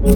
Yo,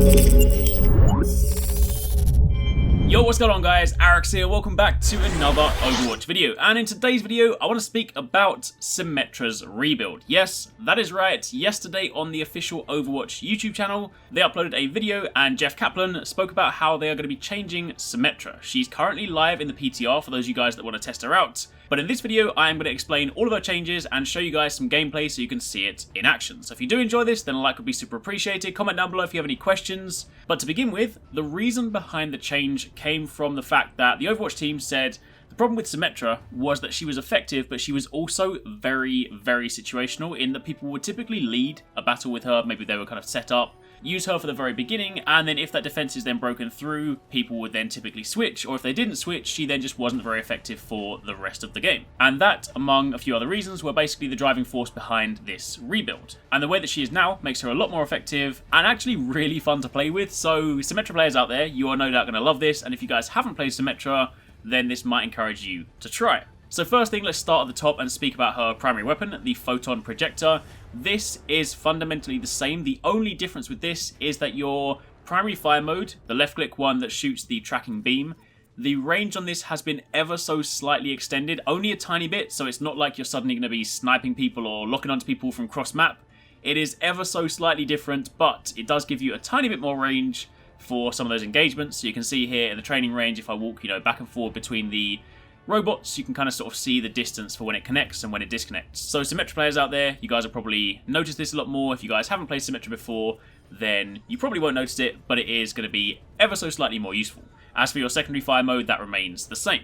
what's going on guys, Arekkz here, welcome back to another Overwatch video, and in today's video I want to speak about Symmetra's rebuild. Yes, that is right, yesterday on the official Overwatch YouTube channel, they uploaded a video and Jeff Kaplan spoke about how they are going to be changing Symmetra. She's currently live in the PTR for those of you guys that want to test her out. But in this video, I am going to explain all of her changes and show you guys some gameplay so you can see it in action. So if you do enjoy this, then a like would be super appreciated. Comment down below if you have any questions. But to begin with, the reason behind the change came from the fact that the Overwatch team said the problem with Symmetra was that she was effective, but she was also very, very situational in that people would typically lead a battle with her. Maybe they were kind of set up, use her for the very beginning, and then if that defense is then broken through, people would then typically switch, or if they didn't switch, she then just wasn't very effective for the rest of the game. And that, among a few other reasons, were basically the driving force behind this rebuild. And the way that she is now makes her a lot more effective and actually really fun to play with, so Symmetra players out there, you are no doubt going to love this, and if you guys haven't played Symmetra, then this might encourage you to try it. So first thing, let's start at the top and speak about her primary weapon, the Photon Projector. This is fundamentally the same. The only difference with this is that your primary fire mode, the left click one that shoots the tracking beam, the range on this has been ever so slightly extended, only a tiny bit, so it's not like you're suddenly going to be sniping people or locking onto people from cross map. It is ever so slightly different, but it does give you a tiny bit more range for some of those engagements. So you can see here in the training range, if I walk, back and forward between the robots, you can kind of sort of see the distance for when it connects and when it disconnects. So Symmetra players out there, you guys have probably noticed this a lot more. If you guys haven't played Symmetra before, then you probably won't notice it, but it is going to be ever so slightly more useful. As for your secondary fire mode, that remains the same.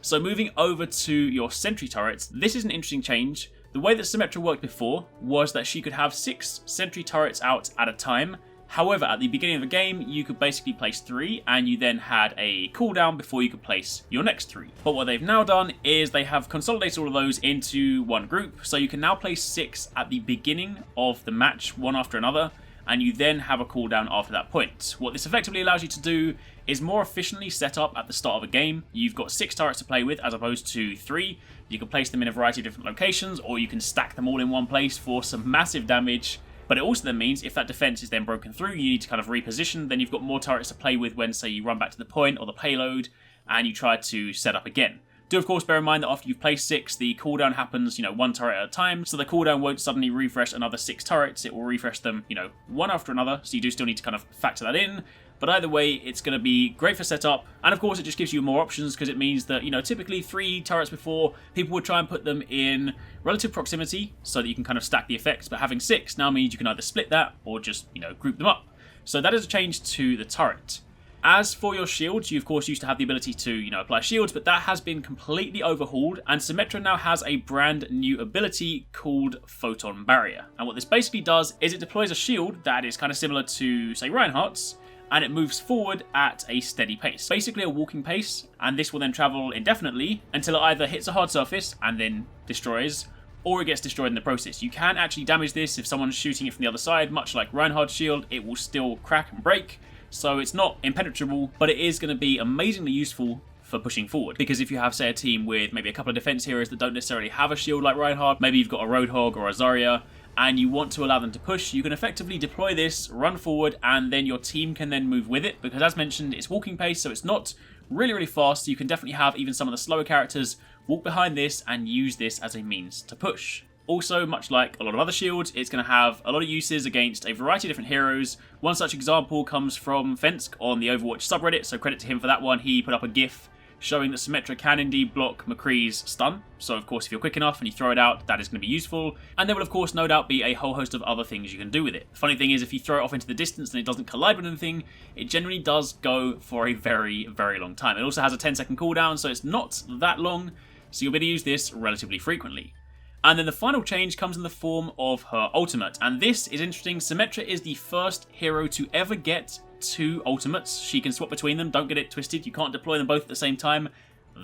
So moving over to your Sentry Turrets, this is an interesting change. The way that Symmetra worked before was that she could have 6 Sentry Turrets out at a time. However, at the beginning of the game, you could basically place 3, and you then had a cooldown before you could place your next 3. But what they've now done is they have consolidated all of those into one group, so you can now place 6 at the beginning of the match, one after another, and you then have a cooldown after that point. What this effectively allows you to do is more efficiently set up at the start of a game. You've got 6 turrets to play with as opposed to 3. You can place them in a variety of different locations, or you can stack them all in one place for some massive damage. But it also then means if that defense is then broken through, you need to kind of reposition, then you've got more turrets to play with when, say, you run back to the point or the payload and you try to set up again. Do, of course, bear in mind that after you've placed 6, the cooldown happens, one turret at a time, so the cooldown won't suddenly refresh another 6 turrets, it will refresh them, one after another, so you do still need to kind of factor that in. But either way, it's going to be great for setup, and of course it just gives you more options because it means that, typically 3 turrets before, people would try and put them in relative proximity so that you can kind of stack the effects, but having 6 now means you can either split that or just, group them up. So that is a change to the turret. As for your shields, you of course used to have the ability to, apply shields, but that has been completely overhauled, and Symmetra now has a brand new ability called Photon Barrier. And what this basically does is it deploys a shield that is kind of similar to, say, Reinhardt's, and it moves forward at a steady pace. Basically a walking pace, and this will then travel indefinitely until it either hits a hard surface and then destroys, or it gets destroyed in the process. You can actually damage this if someone's shooting it from the other side, much like Reinhardt's shield, it will still crack and break, so it's not impenetrable, but it is going to be amazingly useful for pushing forward. Because if you have, say, a team with maybe a couple of defense heroes that don't necessarily have a shield like Reinhardt, maybe you've got a Roadhog or a Zarya, and you want to allow them to push, you can effectively deploy this, run forward, and then your team can then move with it, because as mentioned, it's walking pace, so it's not really, really fast, so you can definitely have even some of the slower characters walk behind this and use this as a means to push. Also, much like a lot of other shields, it's going to have a lot of uses against a variety of different heroes. One such example comes from FENSK on the Overwatch subreddit, so credit to him for that one. He put up a GIF showing that Symmetra can indeed block McCree's stun. So of course if you're quick enough and you throw it out, that is going to be useful. And there will of course no doubt be a whole host of other things you can do with it. The funny thing is if you throw it off into the distance and it doesn't collide with anything, it generally does go for a very, very long time. It also has a 10-second cooldown, so it's not that long, so you'll be able to use this relatively frequently. And then the final change comes in the form of her ultimate. And this is interesting. Symmetra is the first hero to ever get 2 ultimates. She can swap between them, don't get it twisted, you can't deploy them both at the same time.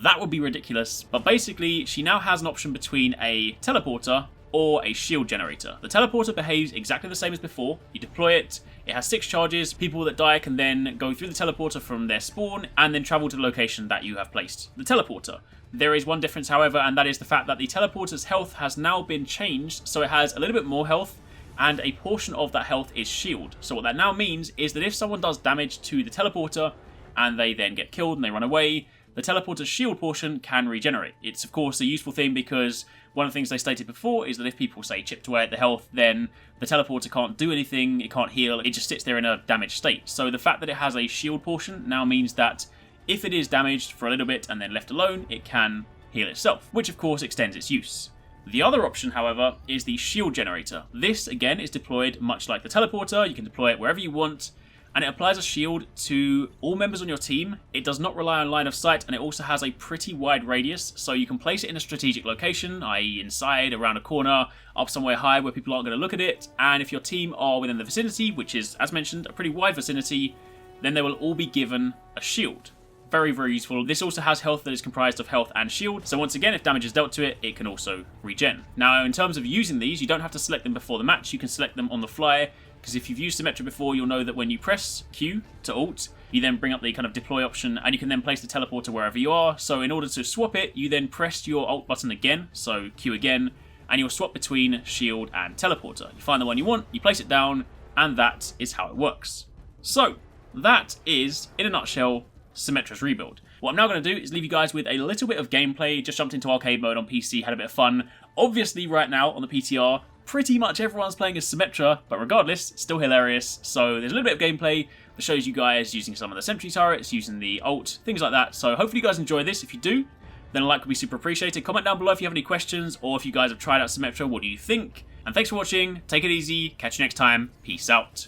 That would be ridiculous. But basically, she now has an option between a teleporter or a shield generator. The teleporter behaves exactly the same as before. You deploy it, it has 6 charges, people that die can then go through the teleporter from their spawn and then travel to the location that you have placed the teleporter. There is one difference, however, and that is the fact that the teleporter's health has now been changed, so it has a little bit more health, and a portion of that health is shield. So what that now means is that if someone does damage to the teleporter and they then get killed and they run away, the teleporter's shield portion can regenerate. It's of course a useful thing because one of the things they stated before is that if people, say, chipped away at the health, then the teleporter can't do anything, it can't heal, it just sits there in a damaged state. So the fact that it has a shield portion now means that if it is damaged for a little bit and then left alone, it can heal itself, which of course extends its use. The other option, however, is the shield generator. This, again, is deployed much like the teleporter. You can deploy it wherever you want, and it applies a shield to all members on your team. It does not rely on line of sight, and it also has a pretty wide radius, so you can place it in a strategic location, i.e. inside, around a corner, up somewhere high where people aren't going to look at it, and if your team are within the vicinity, which is, as mentioned, a pretty wide vicinity, then they will all be given a shield. Very, very useful. This also has health that is comprised of health and shield, so once again, if damage is dealt to it, it can also regen. Now, in terms of using these, you don't have to select them before the match, you can select them on the fly, because if you've used Symmetra before, you'll know that when you press Q to ult, you then bring up the kind of deploy option, and you can then place the teleporter wherever you are. So in order to swap it, you then press your alt button again, so Q again, and you'll swap between shield and teleporter. You find the one you want, you place it down, and that is how it works. So, that is, in a nutshell, Symmetra's rebuild. What I'm now going to do is leave you guys with a little bit of gameplay. Just jumped into arcade mode on PC, had a bit of fun. Obviously, right now on the PTR, pretty much everyone's playing as Symmetra, but regardless, it's still hilarious. So there's a little bit of gameplay that shows you guys using some of the Sentry Turrets, using the ult, things like that. So hopefully you guys enjoy this. If you do, then a like would be super appreciated. Comment down below if you have any questions, or if you guys have tried out Symmetra, what do you think? And thanks for watching, take it easy, catch you next time, peace out.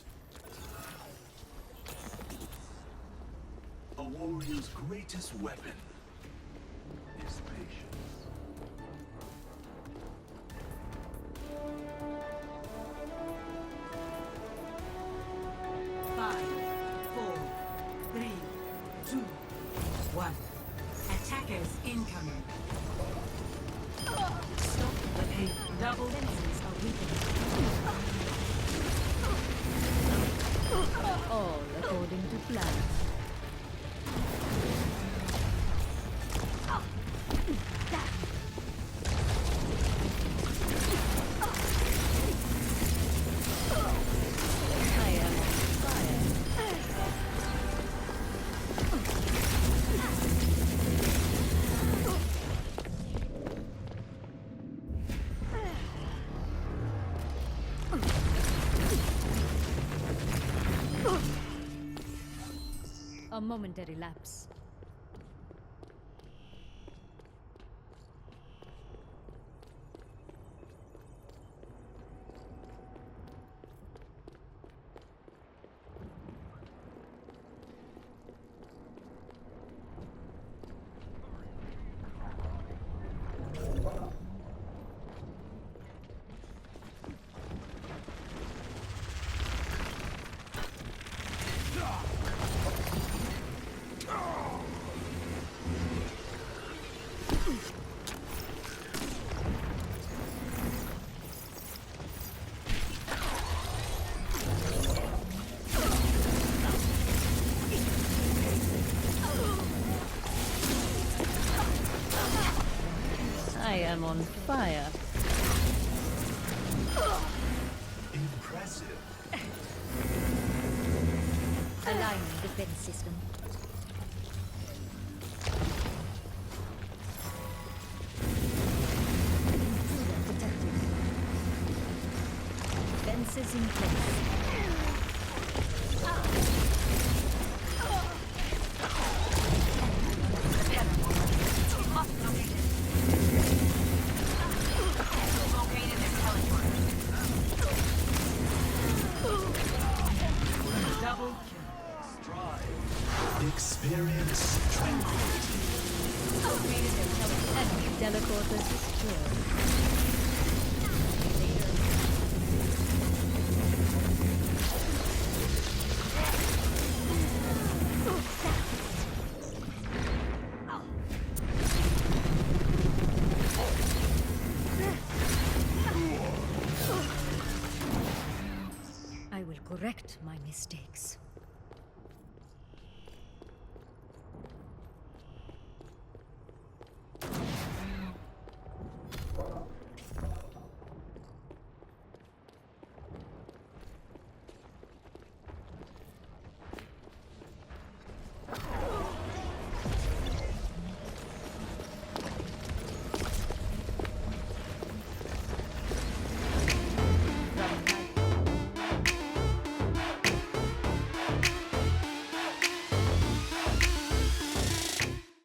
A warrior's greatest weapon is patience. 5, 4, 3, 2, 1. Attackers incoming. Stop the aim. Double fences are weakened. All according to plan. A momentary lapse. I am on fire. Impressive. Aligning defense system. Protected. Fences in place. Experience tranquility. Teleporters destroyed. I will correct my mistakes.